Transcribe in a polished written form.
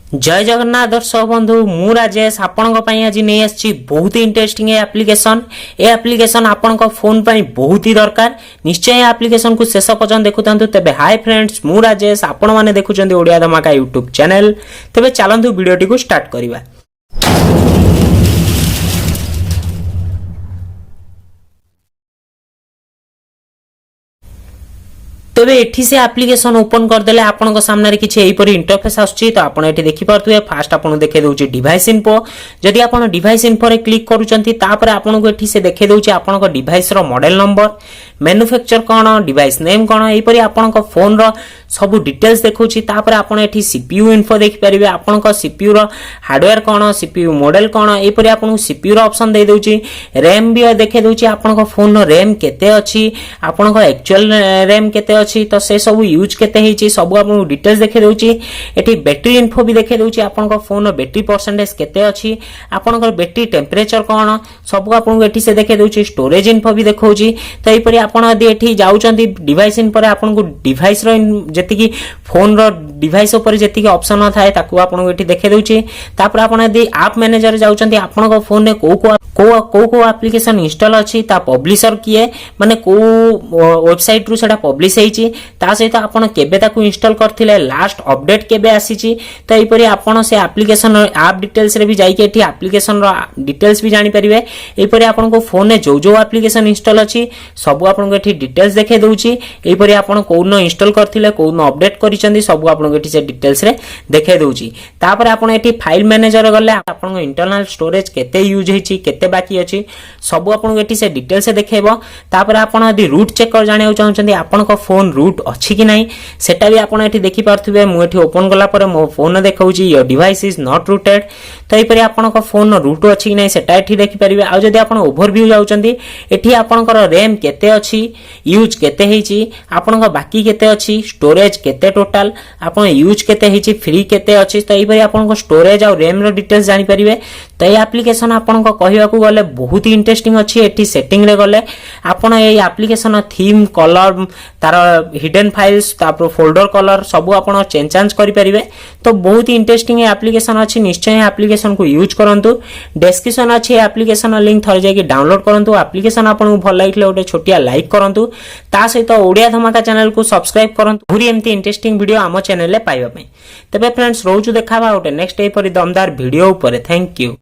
जय जगन्नाथ दर्शक बंधु मु राजेश आपण आज नहीं आसी बहुत इंटरेस्टिंग एप्लिकेशन आपण फोन पर बहुत ही दरकार निश्चय एप्लिकेशन को शेष पर्यटन देखुं तेरे हाय फ्रेंड्स मु राजेश आपण मैंने देखुं ओडिया धमाका यूट्यूब चैनल तेरे चलतु वीडियो को स्टार्ट करवा। तेबे एठी से एप्लिकेशन ओपन करदेले आपन सामने किसी एहीपरि इंटरफेस आसुची तो आपण एठी देखि पारथुए फास्ट आपन देखे दउची डिवाइस इन्फो। जदि आपन डिवाइस इन्फो रे क्लिक करूचंती तापर आपन को एठी से देखे दउची आपन को डिवाइस रो मॉडल नंबर मैन्युफैक्चर कोन डिवाइस नेम कोन एहीपरि आपन को फोन रो सब डिटेल्स देखौची। तापर आपन एठी सीपीयू इन्फो देखि परिबे आपन को सीपीयू रो हार्डवेयर कोन सीपीयू मॉडल कोन एहीपरि आपन को सीपीयू रो ऑप्शन दे दउची। रैम भी देखे दउची आपन को फोन रो रैम केते अछि आपन को एक्चुअल रैम केते अछि तो से सब यूज केते हिची सब आपन डिटेल्स देखे दउची। एठी बैटरी इन्फो भी देखे दउची आपन को फोन रो बैटरी परसेंटेज केते अछि आपन को बैटरी टेम्परेचर कोन सब आपन एठी से देखे दउची। स्टोरेज इन्फो भी देखौची तो एहीपरि आपन यदि एठी जाउचंती डिवाइस इन पर आपन को डिवाइस रो जेतिकी फोन रो डिवाइस ऊपर जेतिकी ऑप्शन थाए ताकू आपन एठी देखे दउची। तापर आपन यदि ऐप मैनेजर जाउचंती आपन को फोन ने को एप्लिकेशन इंस्टॉल अछि ता पब्लिशर किए माने को वेबसाइट रु सेटा पब्लिश हेची ता सहित आपन केबे ताकू इंस्टॉल करथिले लास्ट अपडेट केबे आसीची तो एहीपरि आपन से एप्लिकेशन ऐप डिटेल्स रे भी जाई के एठी एप्लिकेशन रो डिटेल्स भी जानि परिबे। एहीपरि आपन को फोन ने जो एप्लिकेशन इंस्टॉल अछि सब आपन को एठी डिटेल्स देखे दउची। एहीपरि आपन कोन इंस्टॉल करथिले कोन अपडेट करिसंदी सब आपन को एठी से डिटेल्स रे देखे दउची। तापर आपन एठी फाइल मैनेजर गले आपन को इंटरनल स्टोरेज केते यूज हेची केते बाकी अछि सब आपन को एठी से डिटेल्स से देखेबो। तापर आपन यदि रूट चेक कर जानियो चाहउचंदी आपन को फोन रूट अछि कि नाही सेटा भी आपन एठी देखि पारथुबे। मु एठी ओपन गला पर मो फोन देखौची your device is not rooted तो एहीपरि आपन को फोन रूट अछि कि नाही सेटा एठी देखि परिबे। आ जदि आपन ओवरव्यू जाउचंदी एठी आपन को रैम केते अछि यूज केते हेची आपन को बाकी केते अछि स्टोरेज केते टोटल आपन यूज केते हेची फ्री केते अछि तो एहीपरि आपन को स्टोरेज आ रैम रो डिटेल्स जानि परिबे। तो ये एप्लिकेशन आपन को कहिबा को गले बहुत ही इंटरेस्टिंग अछि। एठी सेटिंग रे गले आपन ए एप्लिकेशन थीम कलर तार हिडन फाइल्स तापर फोल्डर कलर सब आपन चेंज करि परिबे तो बहुत ही इंटरेस्टिंग एप्लिकेशन अछि। निश्चय एप्लिकेशन को यूज करंतु डिस्क्रिप्शन अछि एप्लिकेशन लिंक थरे जाके डाउनलोड करंतु। एप्लिकेशन आपन को भल लागिले ओटे छोटिया लाइक करंतु ता सहित ओडिया धमाका चैनल को सब्सक्राइब करंतु पूरी एमती इंटरेस्टिंग वीडियो आम चैनल ले पाइबा पई। तबे फ्रेंड्स रोजु देखाबा ओटे नेक्स्ट ए परि दमदार वीडियो ऊपर। Thank you.